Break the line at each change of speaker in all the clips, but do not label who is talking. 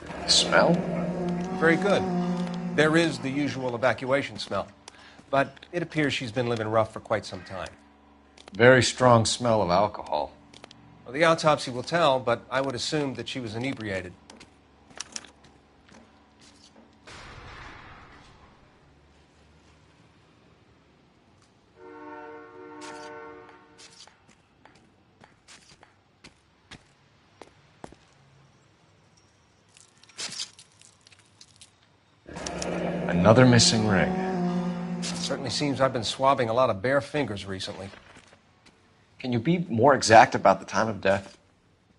The smell?
Very good. There is the usual evacuation smell, but it appears she's been living rough for quite some time.
Very strong smell of alcohol.
Well, the autopsy will tell, but I would assume that she was inebriated.
Another missing ring.
It certainly seems I've been swabbing a lot of bare fingers recently.
Can you be more exact about the time of death?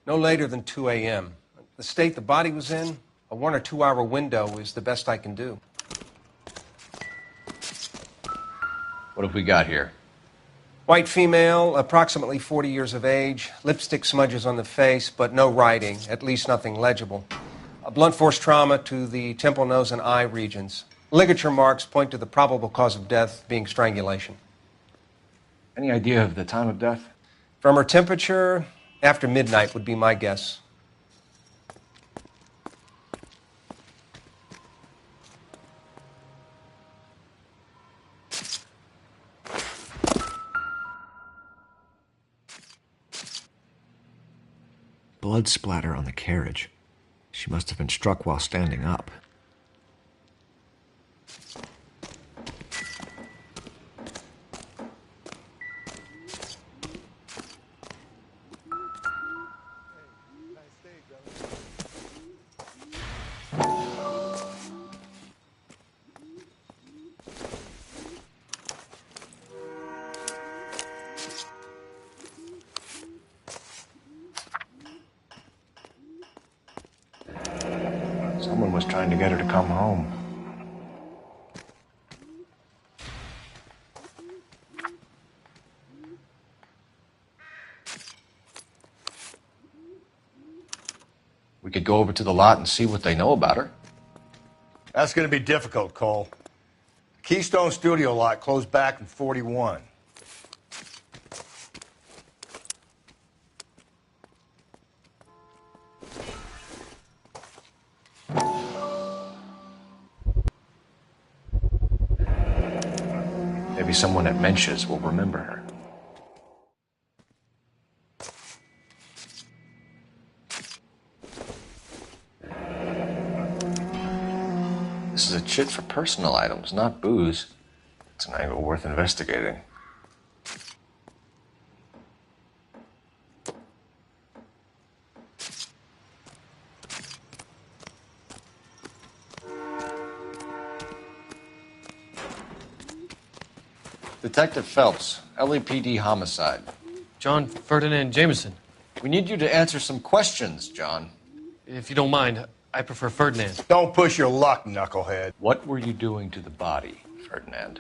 No later than 2 a.m. The state the body was in, a 1 or 2 hour window is the best I can do.
What have we got here?
White female, approximately 40 years of age, lipstick smudges on the face, but no writing, at least nothing legible. A blunt force trauma to the temple, nose, and eye regions. Ligature marks point to the probable cause of death being strangulation.
Any idea of the time of death?
From her temperature, after midnight would be my guess.
Blood splatter on the carriage. She must have been struck while standing up.
Someone was trying to get her to come home. We could go over to the lot and see what they know about her.
That's going to be difficult, Cole. Keystone Studio lot closed back in 41.
Maybe someone at Mensch's will remember her. This is a chit for personal items, not booze. It's an angle worth investigating. Detective Phelps, LAPD homicide.
John Ferdinand Jameson.
We need you to answer some questions, John.
If you don't mind, I prefer Ferdinand.
Don't push your luck, knucklehead.
What were you doing to the body, Ferdinand?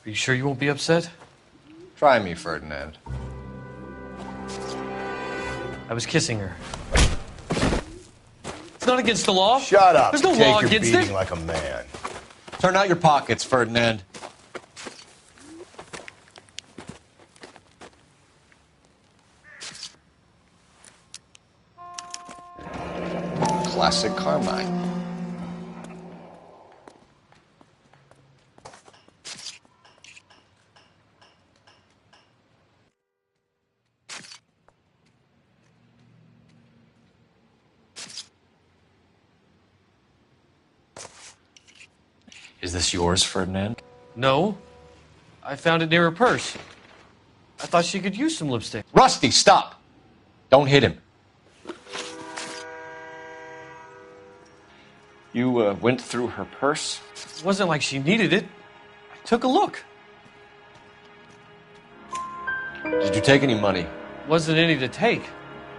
Are you sure you won't be upset?
Try me, Ferdinand.
I was kissing her. It's not against the law.
Shut up.
There's no
Take
law
your
against
beating
it.
like a man.
Turn out your pockets, Ferdinand. Classic Carmine. Is this yours, Ferdinand?
No. I found it near her purse. I thought she could use some lipstick.
Rusty, stop! Don't hit him. You went through her purse?
It wasn't like she needed it. I took a look.
Did you take any money?
Wasn't any to take.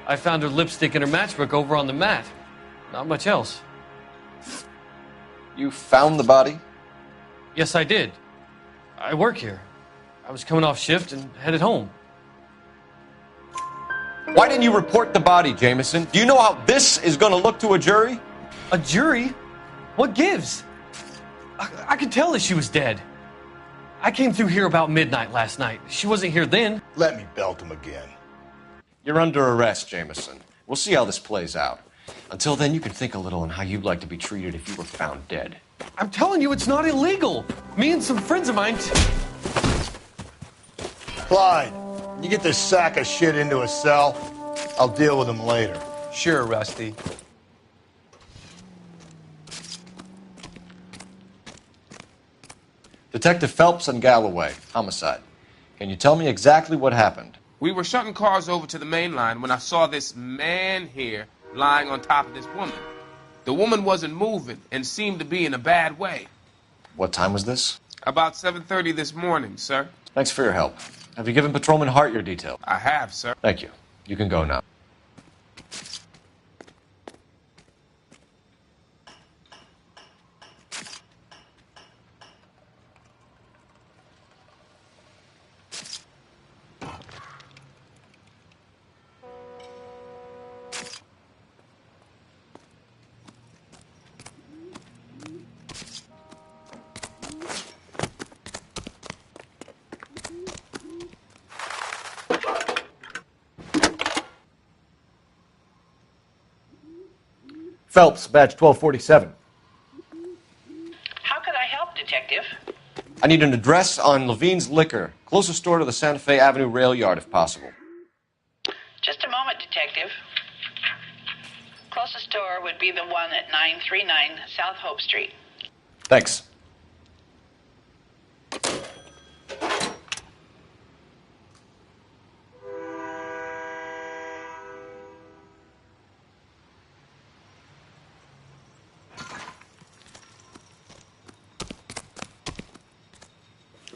I found her lipstick and her matchbook over on the mat. Not much else.
You found the body?
Yes, I did. I work here. I was coming off shift and headed home.
Why didn't you report the body, Jameson? Do you know how this is going to look to a jury?
A jury? What gives? I could tell that she was dead. I came through here about midnight last night. She wasn't here then.
Let me belt him again.
You're under arrest, Jameson. We'll see how this plays out. Until then, you can think a little on how you'd like to be treated if you were found dead.
I'm telling you, it's not illegal. Me and some friends of mine.
Clyde, you get this sack of shit into a cell. I'll deal with him later.
Sure, Rusty.
Detective Phelps and Galloway, homicide. Can you tell me exactly what happened?
We were shutting cars over to the main line when I saw this man here lying on top of this woman. The woman wasn't moving and seemed to be in a bad way.
What time was this?
About 7:30 this morning, sir.
Thanks for your help. Have you given Patrolman Hart your details?
I have, sir.
Thank you. You can go now. Phelps, badge 1247.
How could I help, Detective?
I need an address on Levine's Liquor, closest store to the Santa Fe Avenue rail yard, if possible.
Just a moment, Detective. Closest store would be the one at 939 South Hope Street.
Thanks.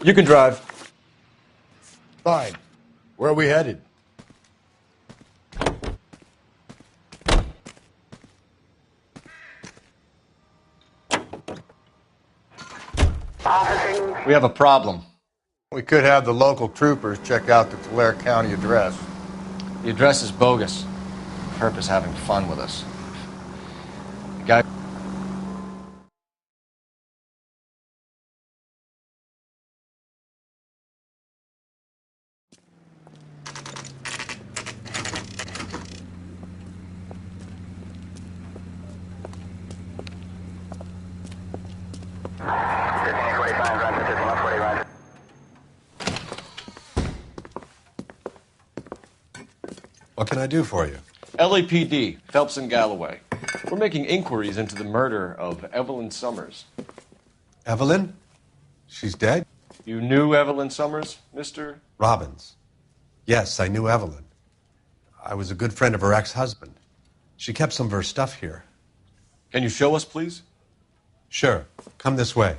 You can drive.
Fine. Where are we headed?
We have a problem.
We could have the local troopers check out the Tulare County address.
The address is bogus. Herb is having fun with us. The guy...
What can I do for you?
LAPD, Phelps and Galloway. We're making inquiries into the murder of Evelyn Summers.
Evelyn? She's dead?
You knew Evelyn Summers, Mr.?
Robbins. Yes, I knew Evelyn. I was a good friend of her ex-husband. She kept some of her stuff here.
Can you show us, please?
Sure. Come this way.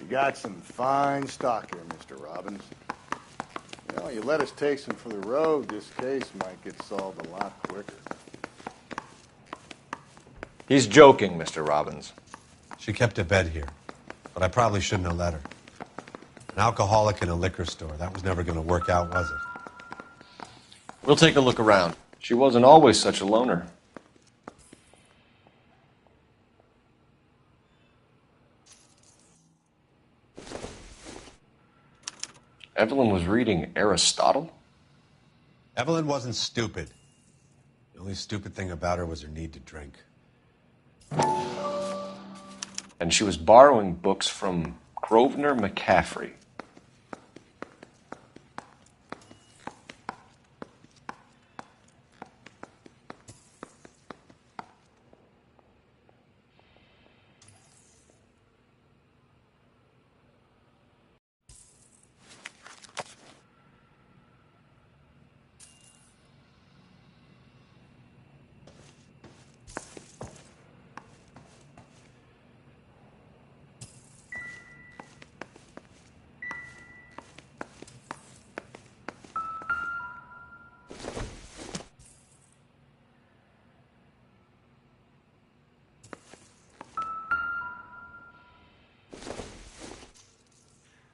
You got some fine stock here, Mr. Robbins. You know, you let us take some for the road, this case might get solved a lot quicker.
He's joking, Mr. Robbins.
She kept a bed here, but I probably shouldn't have let her. An alcoholic in a liquor store. That was never going to work out, was it?
We'll take a look around. She wasn't always such a loner. Evelyn was reading Aristotle?
Evelyn wasn't stupid. The only stupid thing about her was her need to drink.
And she was borrowing books from Grosvenor McCaffrey.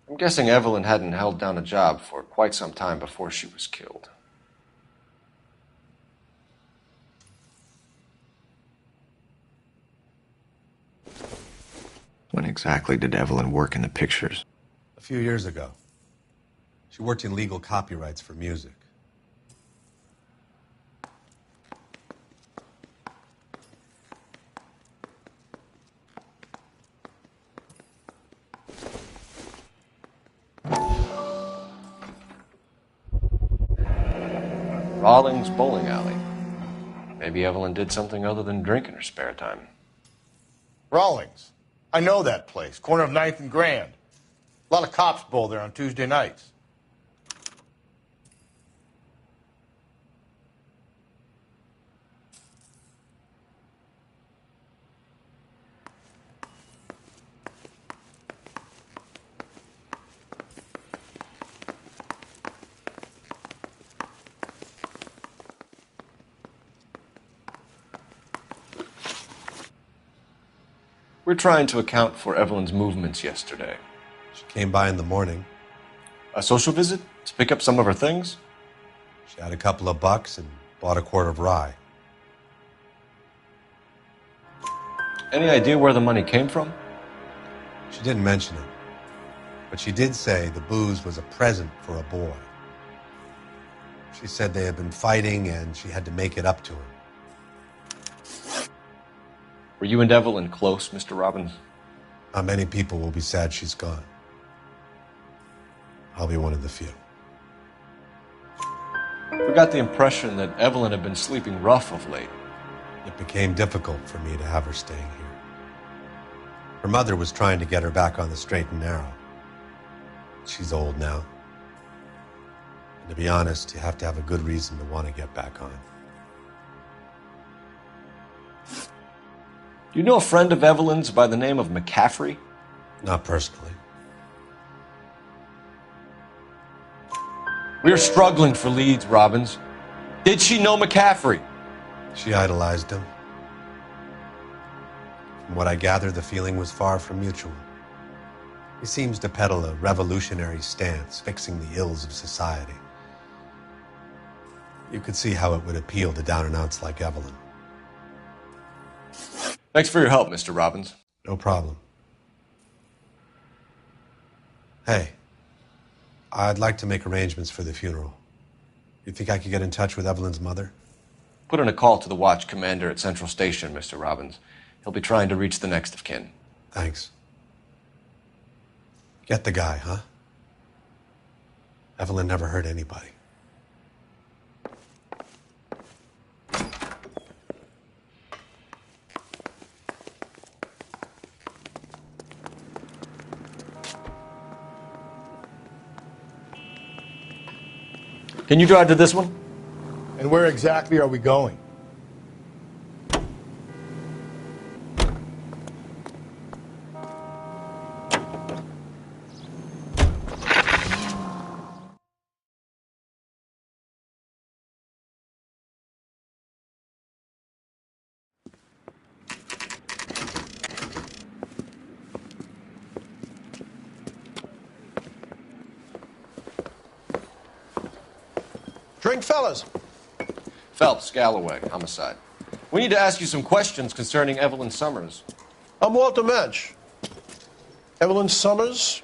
I'm guessing Evelyn hadn't held down a job for quite some time before she was killed.
exactly did Evelyn work in the pictures?
A few years ago. She worked in legal copyrights for music.
Rawlings Bowling Alley. Maybe Evelyn did something other than drink in her spare time.
Rawlings. I know that place. Corner of 9th and Grand. A lot of cops bowl there on Tuesday nights.
We're trying to account for Evelyn's movements yesterday.
She came by in the morning.
A social visit to pick up some of her things?
She had a couple of bucks and bought a quart of rye.
Any idea where the money came from?
She didn't mention it, but she did say the booze was a present for a boy. She said they had been fighting and she had to make it up to him.
Were you and Evelyn close, Mr. Robbins?
Not many people will be sad she's gone. I'll be one of the few.
We got the impression that Evelyn had been sleeping rough of late.
It became difficult for me to have her staying here. Her mother was trying to get her back on the straight and narrow. She's old now. And to be honest, you have to have a good reason to want to get back on.
Do you know a friend of Evelyn's by the name of McCaffrey?
Not personally.
We're struggling for leads, Robbins. Did she know McCaffrey?
She idolized him. From what I gather, the feeling was far from mutual. He seems to peddle a revolutionary stance, fixing the ills of society. You could see how it would appeal to down-and-outs like Evelyn.
Thanks for your help, Mr. Robbins.
No problem. Hey, I'd like to make arrangements for the funeral. You think I could get in touch with Evelyn's mother?
Put in a call to the watch commander at Central Station, Mr. Robbins. He'll be trying to reach the next of kin.
Thanks. Get the guy, huh? Evelyn never hurt anybody.
Can you drive to this one?
And where exactly are we going?
Drink, fellas.
Phelps, Galloway, homicide. We need to ask you some questions concerning Evelyn Summers.
I'm Walter Mensch. Evelyn Summers,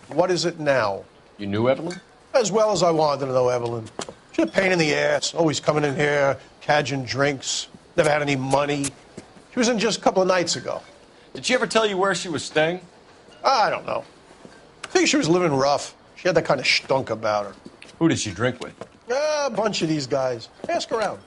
what is it now?
You knew Evelyn?
As well as I wanted to know Evelyn. She's a pain in the ass, always coming in here, cadging drinks, never had any money. She was in just a couple of nights ago.
Did she ever tell you where she was staying?
I don't know. I think she was living rough. She had that kind of stunk about her.
Who did she drink with?
A bunch of these guys. Ask around.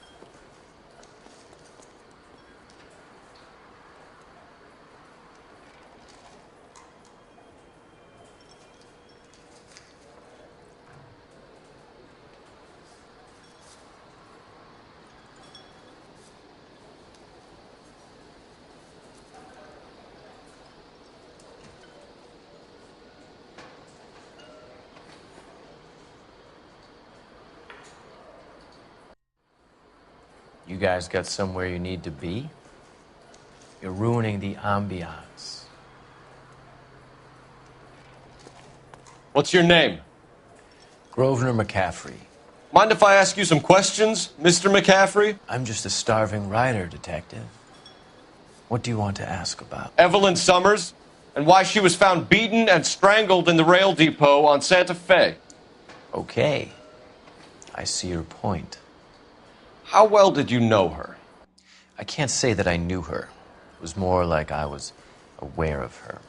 You guys got somewhere you need to be? You're ruining the ambiance.
What's your name?
Grosvenor McCaffrey.
Mind if I ask you some questions, Mr. McCaffrey?
I'm just a starving writer, detective. What do you want to ask about?
Evelyn Summers? and why she was found beaten and strangled in the rail depot on Santa Fe.
Okay. I see your point.
How well did you know her?
I can't say that I knew her. It was more like I was aware of her.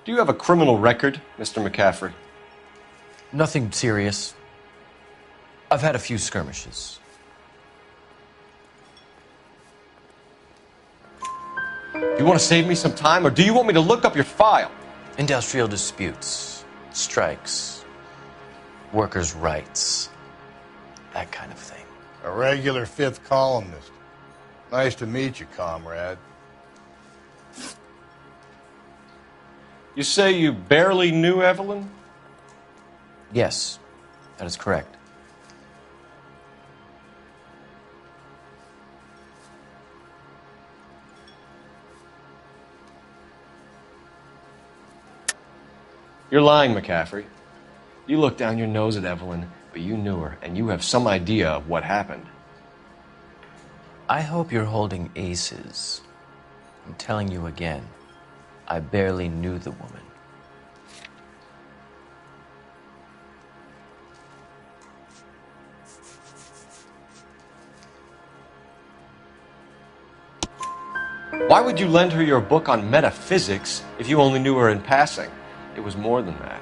Do you have a criminal record, Mr. McCaffrey?
Nothing serious. I've had a few skirmishes.
Do you want to save me some time, or do you want me to look up your file?
Industrial disputes, strikes, workers' rights, that kind of thing.
A regular fifth columnist. Nice to meet you, comrade.
You say you barely knew Evelyn?
Yes, that is correct.
You're lying, McCaffrey. You looked down your nose at Evelyn, but you knew her, and you have some idea of what happened.
I hope you're holding aces. I'm telling you again, I barely knew the woman.
Why would you lend her your book on metaphysics if you only knew her in passing? It was more than that.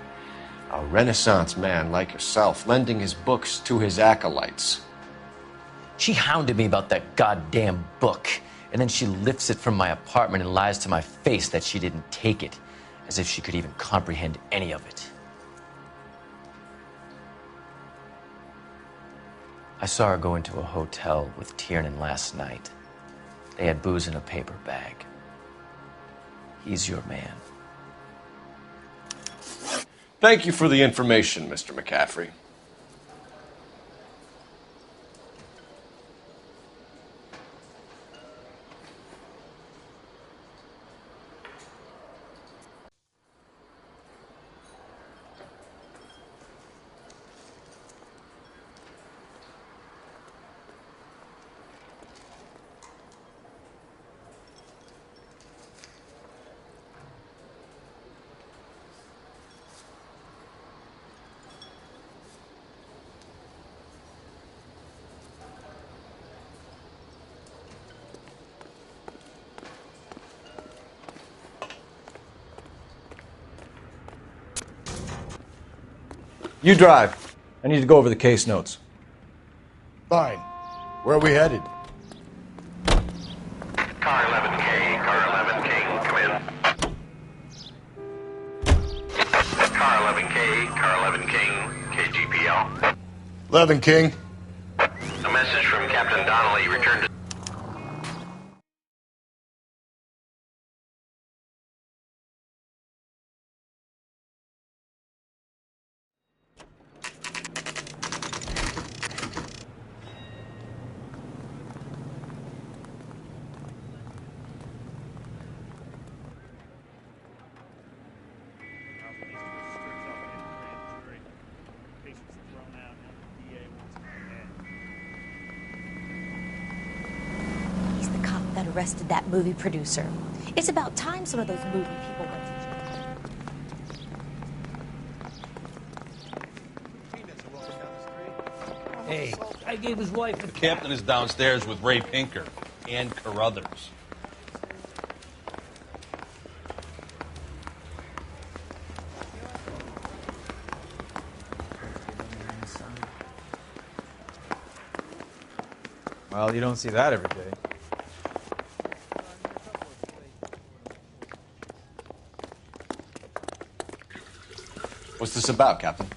A Renaissance man like yourself, lending his books to his acolytes.
She hounded me about that goddamn book, and then she lifts it from my apartment and lies to my face that she didn't take it, as if she could even comprehend any of it. I saw her go into a hotel with Tiernan last night. They had booze in a paper bag. He's your man.
Thank you for the information, Mr. McCaffrey.
You drive. I need to go over the case notes.
Fine. Where are we headed?
Car 11K, Car 11K, come in. Car 11K, Car 11 King, KGPL.
11 King.
A message from Captain Donnelly returned to...
Arrested that movie producer. It's about time some of those movie people went to jail.
Hey, I gave his wife a... The captain is downstairs with Ray Pinker and Carruthers.
Well, you don't see that every day.
What's this about, Captain?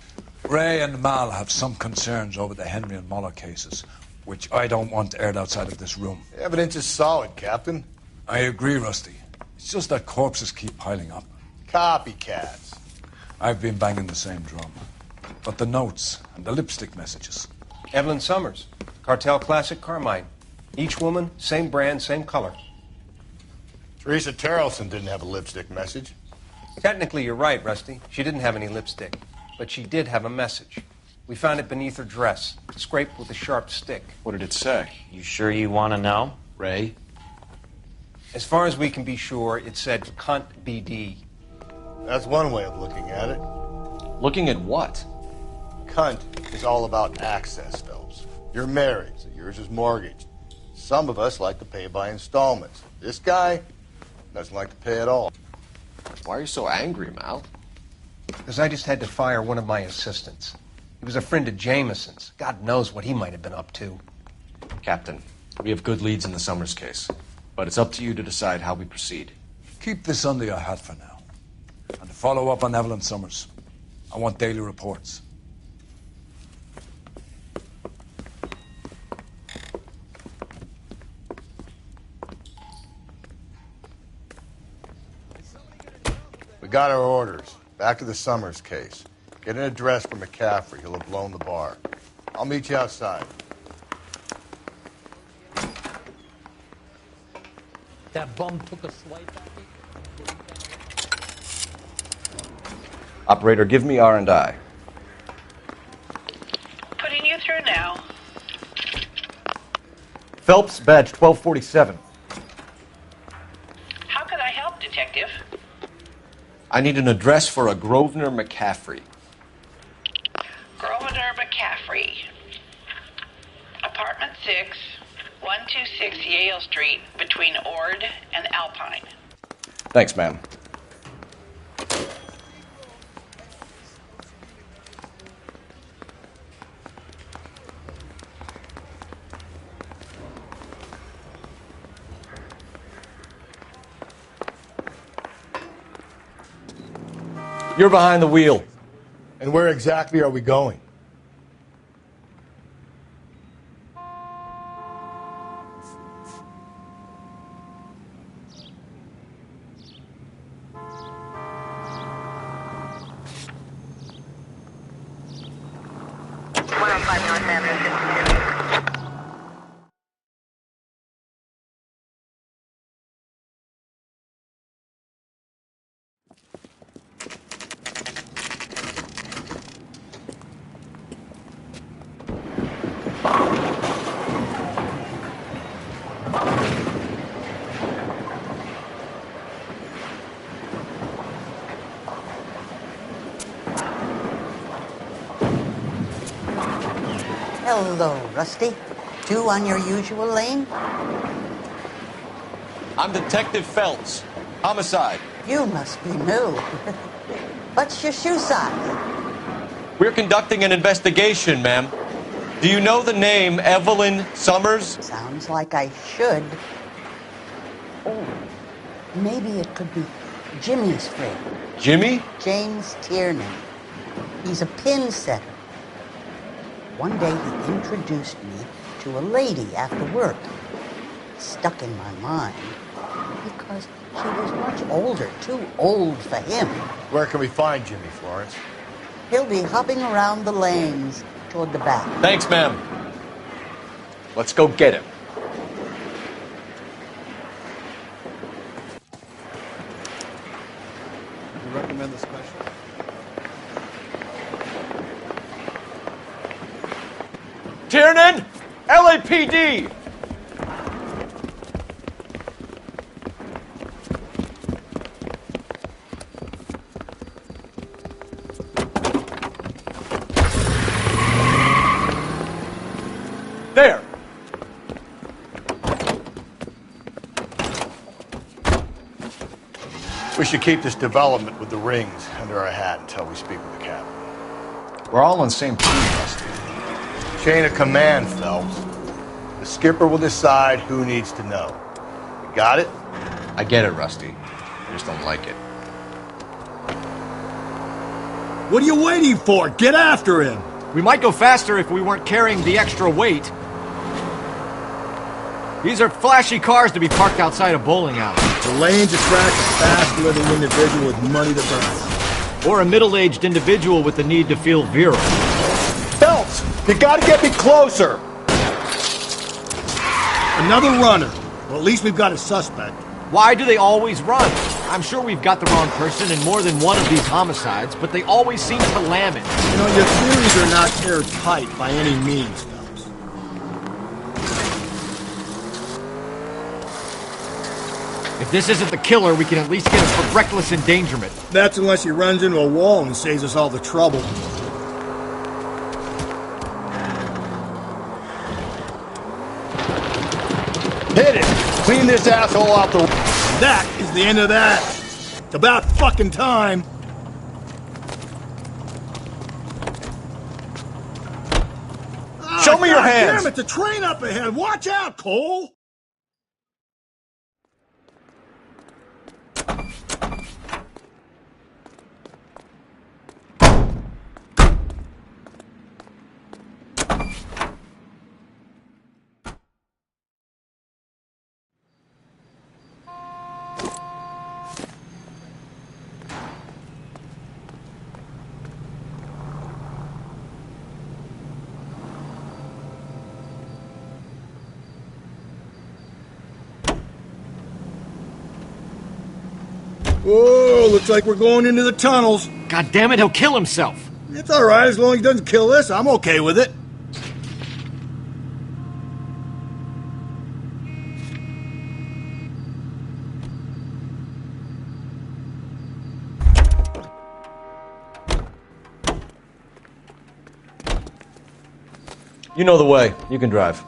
Ray and Mal have some concerns over the Henry and Muller cases, which I don't want aired outside of this room.
The evidence is solid, Captain.
I agree, Rusty. It's just that corpses keep piling up.
Copycats.
I've been banging the same drum. But the notes and the lipstick messages.
Evelyn Summers, Cartel Classic Carmine. Each woman, same brand, same color.
Teresa Terrelson didn't have a lipstick message.
Technically, you're right, Rusty. She didn't have any lipstick. But she did have a message. We found it beneath her dress, scraped with a sharp stick.
What did it say?
You sure you want to know?
Ray,
As far as we can be sure, it said cunt BD.
That's one way of looking at it.
Looking at what?
Cunt is all about access, Phelps. You're married, so yours is mortgaged. Some of us like to pay by installments. This guy doesn't like to pay at all.
Why are you so angry, Mal?
Because I just had to fire one of my assistants. He was a friend of Jameson's. God knows what he might have been up to.
Captain, we have good leads in the Summers case, but it's up to you to decide how we proceed.
Keep this under your hat for now. And to follow up on Evelyn Summers, I want daily reports.
We got our orders. Back to the Summers case. Get an address for McCaffrey. He'll have blown the bar. I'll meet you outside.
That bum took a swipe at me.
Operator, give me R&I.
Putting you through now.
Phelps, badge 1247.
How could I help, Detective?
I need an address for a Grosvenor McCaffrey.
Grosvenor McCaffrey. Apartment 6, 126 Yale Street, between Ord and Alpine.
Thanks, ma'am. You're behind the wheel.
And where exactly are we going?
Hello, Rusty. Two on your usual lane?
I'm Detective Phelps. Homicide.
You must be new. What's your shoe size?
We're conducting an investigation, ma'am. Do you know the name Evelyn Summers?
Sounds like I should. Oh, maybe it could be Jimmy's friend.
Jimmy?
James Tiernan. He's a pin setter. One day he introduced me to a lady after work. It stuck in my mind because she was much older, too old for him.
Where can we find Jimmy, Florence?
He'll be hopping around the lanes toward the back.
Thanks, ma'am. Let's go get him.
Would you recommend the special?
Tiernan! LAPD! There!
We should keep this development with the rings under our hat until we speak with the captain.
We're all on the same team, Rusty.
Chain of command, Phelps. The skipper will decide who needs to know. You got it?
I get it, Rusty. I just don't like it.
What are you waiting for? Get after him!
We might go faster if we weren't carrying the extra weight. These are flashy cars to be parked outside a bowling alley.
The lanes attract a fast-living individual with money to burn.
Or a middle-aged individual with the need to feel virile.
Phelps, you gotta get me closer!
Another runner. Well, at least we've got a suspect.
Why do they always run? I'm sure we've got the wrong person in more than one of these homicides, but they always seem to lam it.
You know, your theories are not airtight by any means, Phelps.
If this isn't the killer, we can at least get him for reckless endangerment.
That's unless he runs into a wall and saves us all the trouble.
Hit it! Clean this asshole off the...
That is the end of that. It's about fucking time.
Show me your hands!
Damn it, the train up ahead. Watch out, Cole. Whoa, looks like we're going into the tunnels.
God damn it, he'll kill himself.
It's all right, as long as he doesn't kill us. I'm okay with it.
You know the way. You can drive.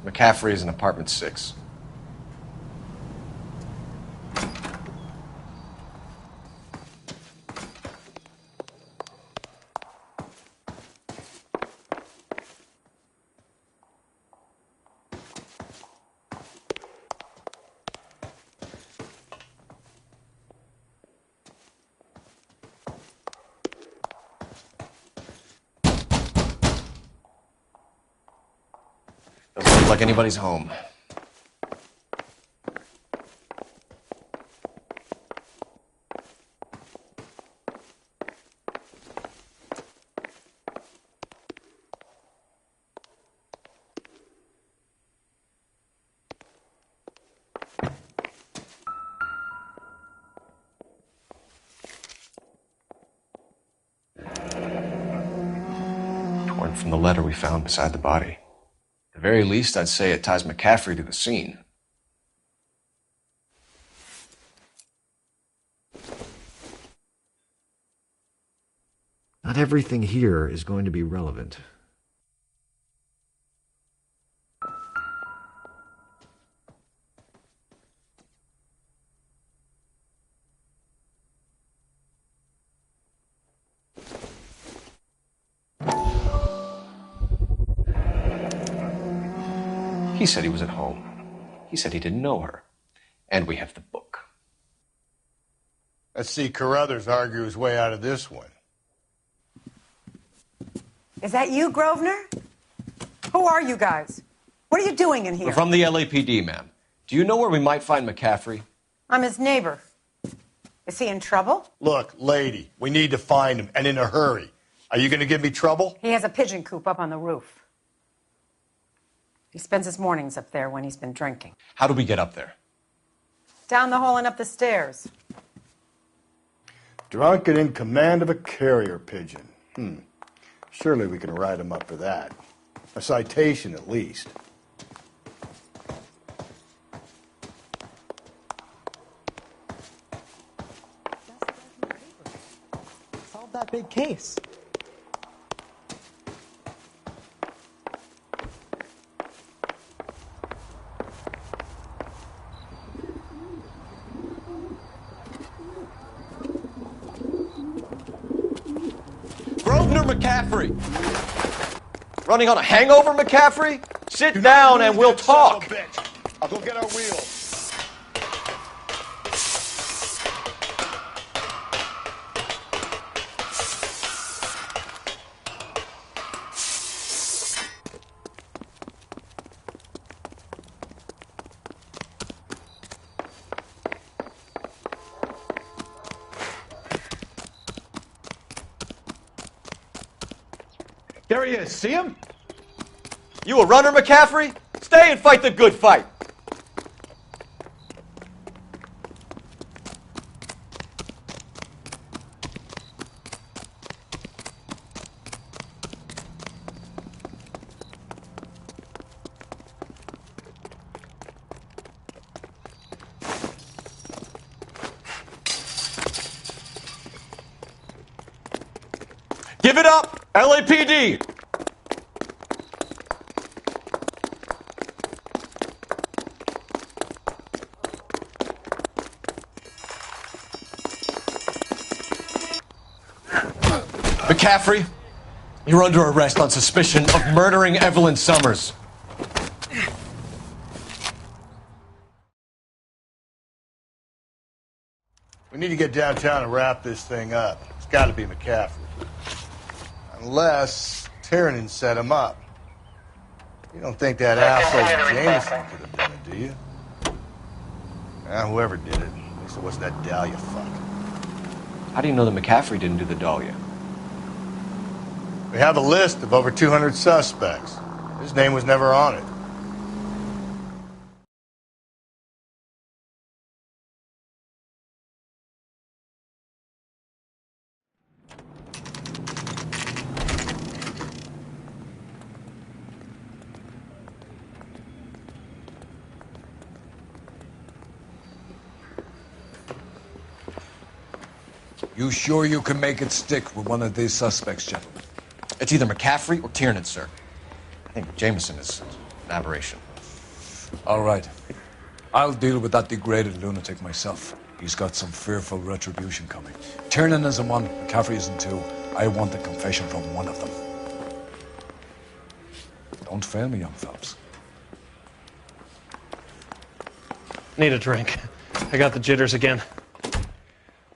McCaffrey is in apartment 6. Doesn't look like anybody's home. Torn from the letter we found beside the body. At the very least, I'd say it ties McCaffrey to the scene.
Not everything here is going to be relevant.
He said he was at home. He said he didn't know her. And we have the book.
Let's see Carruthers argue his way out of this one.
Is that you, Grosvenor? Who are you guys? What are you doing in here?
We're from the LAPD, ma'am. Do you know where we might find McCaffrey?
I'm his neighbor. Is he in trouble?
Look, lady, we need to find him, and in a hurry. Are you going to give me trouble?
He has a pigeon coop up on the roof. He spends his mornings up there when he's been drinking.
How do we get up there?
Down the hall and up the stairs.
Drunk and in command of a carrier pigeon. Surely we can write him up for that. A citation, at least.
Solve that big case.
Grosvenor McCaffrey! Running on a hangover, McCaffrey? Sit down and we'll talk.
I'll go get our wheels.
There he is. See him?
You a runner, McCaffrey? Stay and fight the good fight. Give it up, LAPD! McCaffrey, you're under arrest on suspicion of murdering Evelyn Summers.
We need to get downtown and wrap this thing up. It's got to be McCaffrey. Unless Tiernan set him up. You don't think that asshole Jameson could have done it, do you? Whoever did it. At least it wasn't that Dahlia fuck.
How do you know that McCaffrey didn't do the Dahlia?
We have a list of over 200 suspects. His name was never on it.
You sure you can make it stick with one of these suspects, gentlemen?
It's either McCaffrey or Tiernan, sir. I think Jameson is an aberration.
All right. I'll deal with that degraded lunatic myself. He's got some fearful retribution coming. Tiernan isn't one, McCaffrey isn't two. I want a confession from one of them. Don't fail me, young fellas.
Need a drink. I got the jitters again.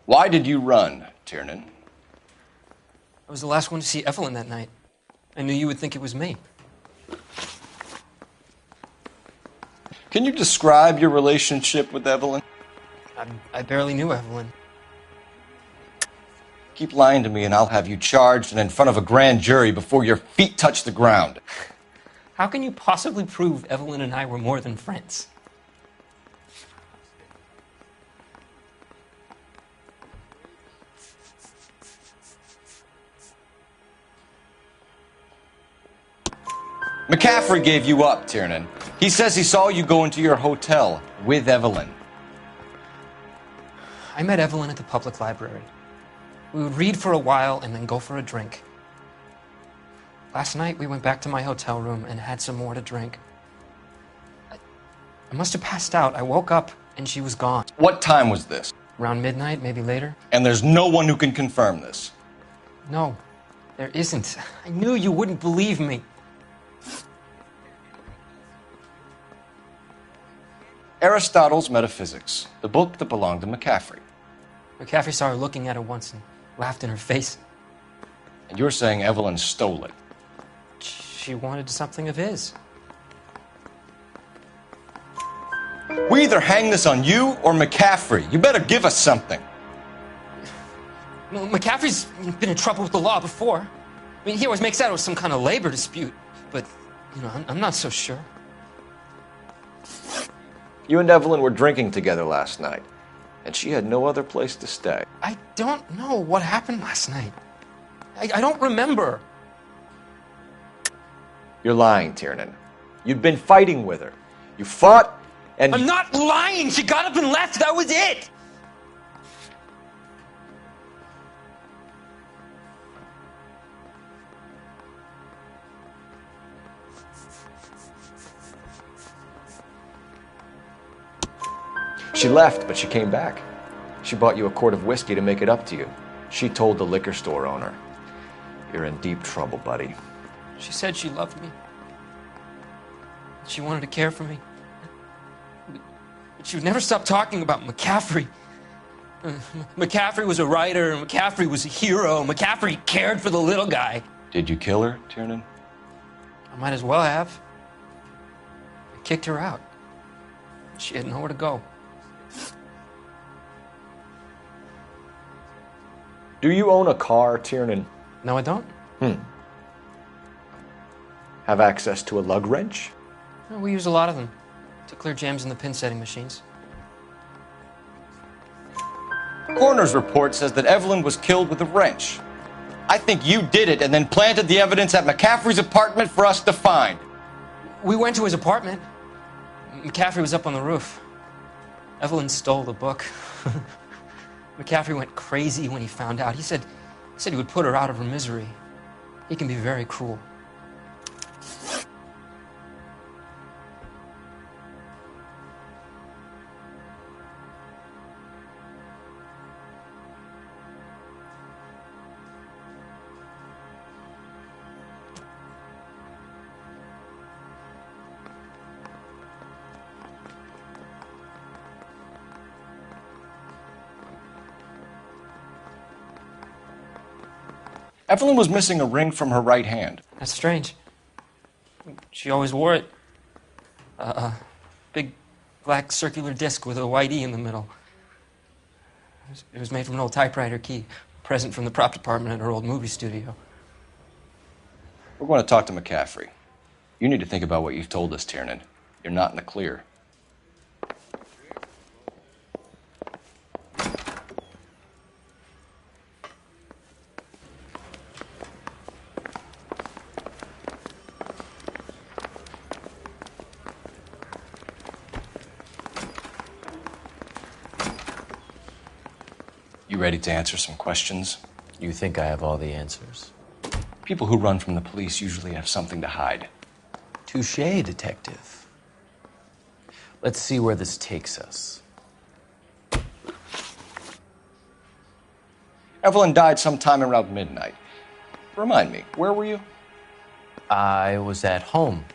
Why did you run, Tiernan?
I was the last one to see Evelyn that night. I knew you would think it was me.
Can you describe your relationship with Evelyn?
I barely knew Evelyn.
Keep lying to me and I'll have you charged and in front of a grand jury before your feet touch the ground.
How can you possibly prove Evelyn and I were more than friends?
McCaffrey gave you up, Tiernan. He says he saw you go into your hotel with Evelyn.
I met Evelyn at the public library. We would read for a while and then go for a drink. Last night, we went back to my hotel room and had some more to drink. I must have passed out. I woke up and she was gone.
What time was this?
Around midnight, maybe later.
And there's no one who can confirm this?
No, there isn't. I knew you wouldn't believe me.
Aristotle's Metaphysics, the book that belonged to McCaffrey.
McCaffrey saw her looking at it once and laughed in her face.
And you're saying Evelyn stole it?
She wanted something of his.
We either hang this on you or McCaffrey. You better give us something.
Well, McCaffrey's been in trouble with the law before. I mean, he always makes out it was some kind of labor dispute. But, you know, I'm not so sure.
You and Evelyn were drinking together last night, and she had no other place to stay.
I don't know what happened last night. I don't remember.
You're lying, Tiernan. You'd been fighting with her. You fought, and...
I'm not lying! She got up and left! That was it!
She left, but she came back. She bought you a quart of whiskey to make it up to you. She told the liquor store owner. You're in deep trouble, buddy.
She said she loved me. She wanted to care for me. But she would never stop talking about McCaffrey. McCaffrey was a writer, and McCaffrey was a hero. McCaffrey cared for the little guy.
Did you kill her, Tiernan?
I might as well have. I kicked her out. She had nowhere to go.
Do you own a car, Tiernan?
No, I don't.
have access to a lug wrench?
Well, we use a lot of them to clear jams in the pin setting machines.
Coroner's report says that Evelyn was killed with a wrench. I think you did it and then planted the evidence at McCaffrey's apartment for us to find.
We went to his apartment. McCaffrey was up on the roof. Evelyn stole the book. McCaffrey went crazy when he found out. He said he would put her out of her misery. He can be very cruel.
Evelyn was missing a ring from her right hand.
That's strange. She always wore it. A big black circular disc with a white E in the middle. It was made from an old typewriter key, a present from the prop department at her old movie studio.
We're going to talk to McCaffrey. You need to think about what you've told us, Tiernan. You're not in the clear. You ready to answer some questions?
You think I have all the answers?
People who run from the police usually have something to hide.
Touché, detective. Let's see where this takes us.
Evelyn died sometime around midnight. Remind me, where were you?
I was at home,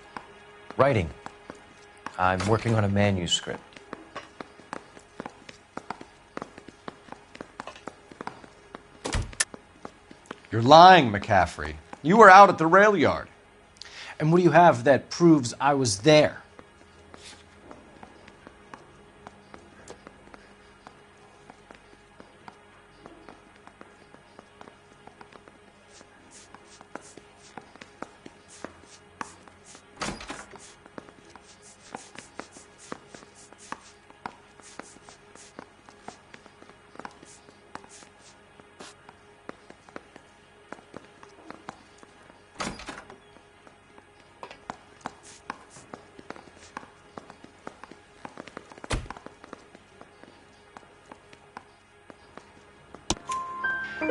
writing. I'm working on a manuscript.
You're lying, McCaffrey. You were out at the rail yard.
And what do you have that proves I was there?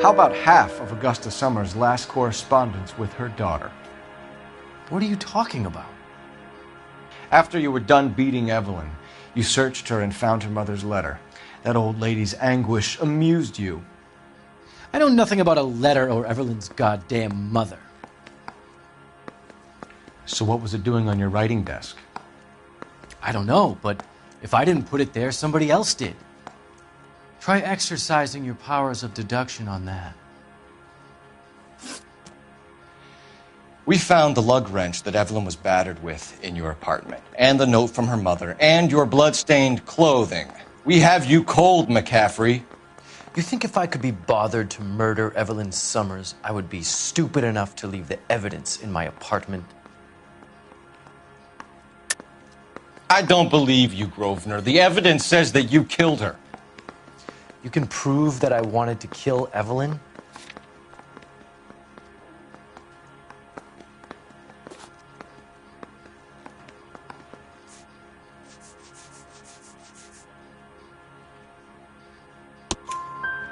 How about half of Augusta Summers' last correspondence with her daughter?
What are you talking about?
After you were done beating Evelyn, you searched her and found her mother's letter. That old lady's anguish amused you.
I know nothing about a letter or Evelyn's goddamn mother.
So what was it doing on your writing desk?
I don't know, but if I didn't put it there, somebody else did. Try exercising your powers of deduction on that.
We found the lug wrench that Evelyn was battered with in your apartment, and the note from her mother, and your blood-stained clothing. We have you cold, McCaffrey.
You think if I could be bothered to murder Evelyn Summers, I would be stupid enough to leave the evidence in my apartment?
I don't believe you, Grosvenor. The evidence says that you killed her.
You can prove that I wanted to kill Evelyn?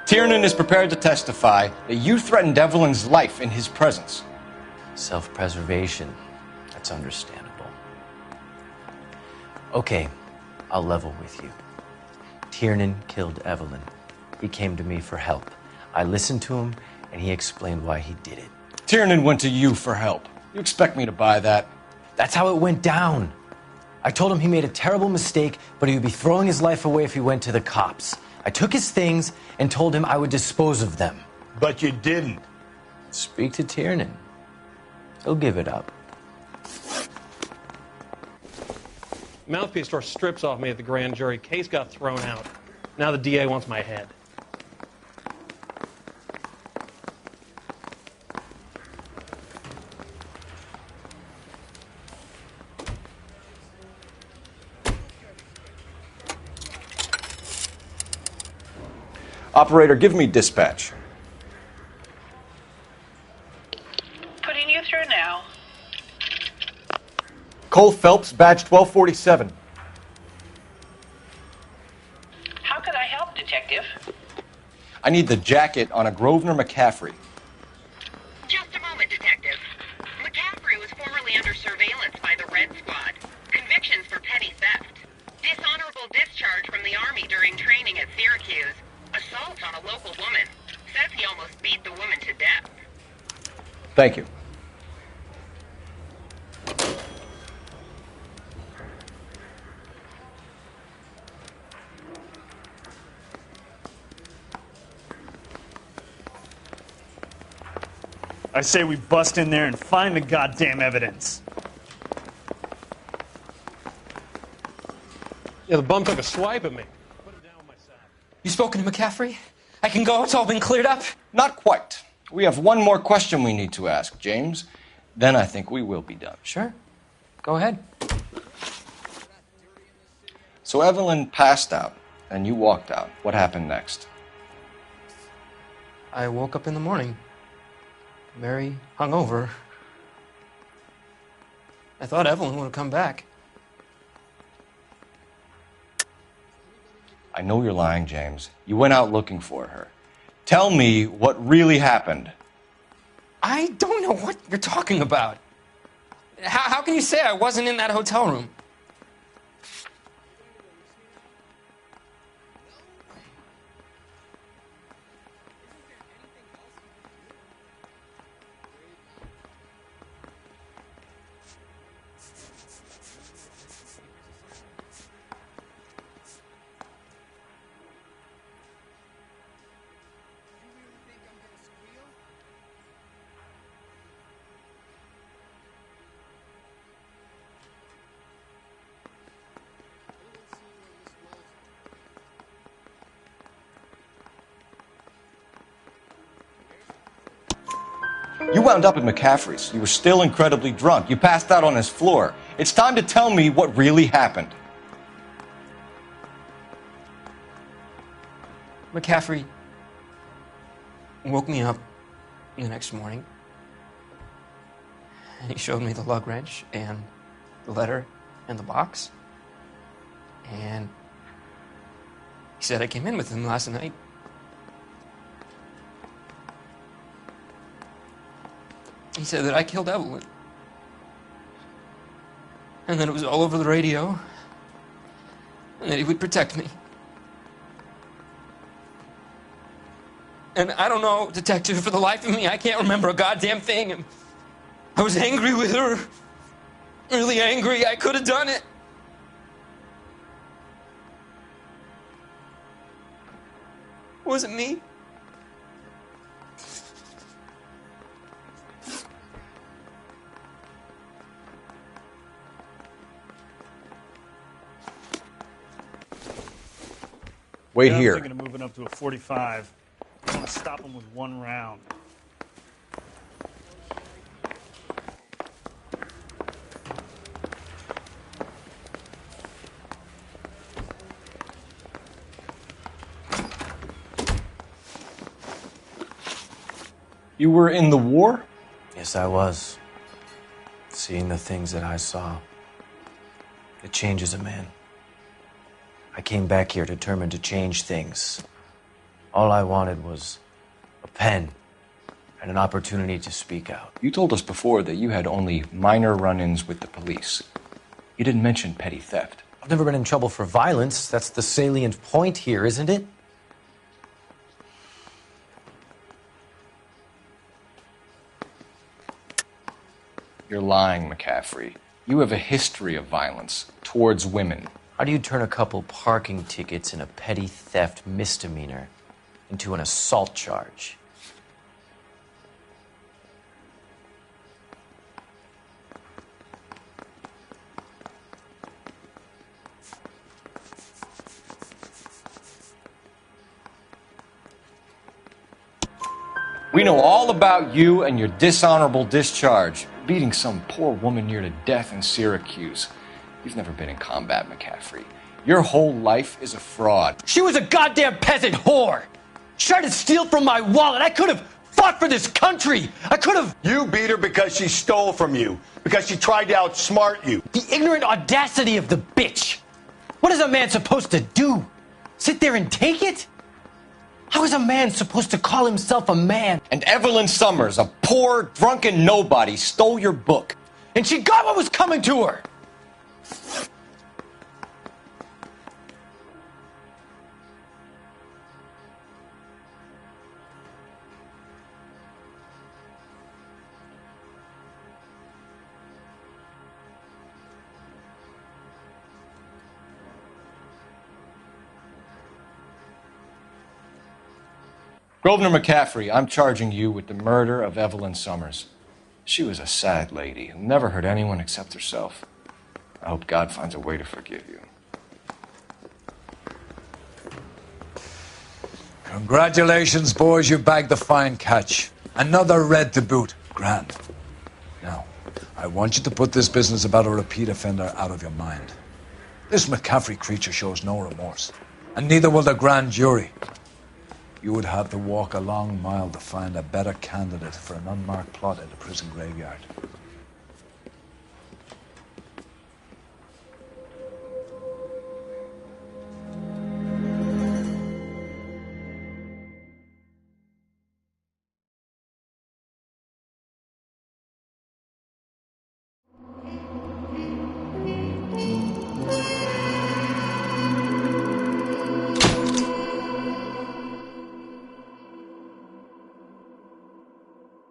Tiernan is prepared to testify that you threatened Evelyn's life in his presence.
Self-preservation. That's understandable. Okay, I'll level with you. Tiernan killed Evelyn. He came to me for help. I listened to him, and he explained why he did it.
Tiernan went to you for help. You expect me to buy that?
That's how it went down. I told him he made a terrible mistake, but he would be throwing his life away if he went to the cops. I took his things and told him I would dispose of them.
But you didn't.
Speak to Tiernan. He'll give it up.
Mouthpiece tore strips off me at the grand jury. Case got thrown out. Now the DA wants my head.
Operator, give me dispatch.
Putting you through now.
Cole Phelps, badge 1247.
How could I help, Detective?
I need the jacket on a Grosvenor McCaffrey.
Just a moment, Detective. McCaffrey was formerly under surveillance by the Red Squad. Convictions for petty theft. Dishonorable discharge from the Army during training at Syracuse. Assault on a local woman. Says he almost beat the woman to death.
Thank you.
I say we bust in there and find the goddamn evidence.
Yeah, the bum took a swipe at me.
You spoken to McCaffrey? I can go? It's all been cleared up?
Not quite. We have one more question we need to ask, James. Then I think we will be done.
Sure. Go ahead.
So Evelyn passed out, and you walked out. What happened next?
I woke up in the morning, very hungover. I thought Evelyn would have come back.
I know you're lying, James. You went out looking for her. Tell me what really happened.
I don't know what you're talking about. How can you say I wasn't in that hotel room?
You wound up at McCaffrey's. You were still incredibly drunk. You passed out on his floor. It's time to tell me what really happened.
McCaffrey woke me up the next morning, and he showed me the lug wrench and the letter and the box, and he said I came in with him last night. He said that I killed Evelyn, and that it was all over the radio, and that he would protect me. And I don't know, Detective, for the life of me, I can't remember a goddamn thing. And I was angry with her, really angry. I could have done it. Was it me?
Wait
I'm
here.
thinking of moving up to a 45. I want to stop him with one round.
You were in the war?
Yes, I was. Seeing the things that I saw, it changes a man. I came back here determined to change things. All I wanted was a pen and an opportunity to speak out.
You told us before that you had only minor run-ins with the police. You didn't mention petty theft.
I've never been in trouble for violence. That's the salient point here, isn't it?
You're lying, McCaffrey. You have a history of violence towards women.
How do you turn a couple parking tickets and a petty theft misdemeanor into an assault charge?
We know all about you and your dishonorable discharge, beating some poor woman near to death in Syracuse. You've never been in combat, McCaffrey. Your whole life is a fraud.
She was a goddamn peasant whore!
She tried to steal from my wallet. I could have fought for this country. I could have...
You beat her because she stole from you. Because she tried to outsmart you.
The ignorant audacity of the bitch. What is a man supposed to do? Sit there and take it? How is a man supposed to call himself a man?
And Evelyn Summers, a poor, drunken nobody, stole your book.
And she got what was coming to her.
Grosvenor McCaffrey, I'm charging you with the murder of Evelyn Summers. She was a sad lady who never hurt anyone except herself. I hope God finds a way to forgive you.
Congratulations, boys. You bagged the fine catch. Another red to boot. Grand. Now, I want you to put this business about a repeat offender out of your mind. This McCaffrey creature shows no remorse. And neither will the grand jury. You would have to walk a long mile to find a better candidate for an unmarked plot in the prison graveyard.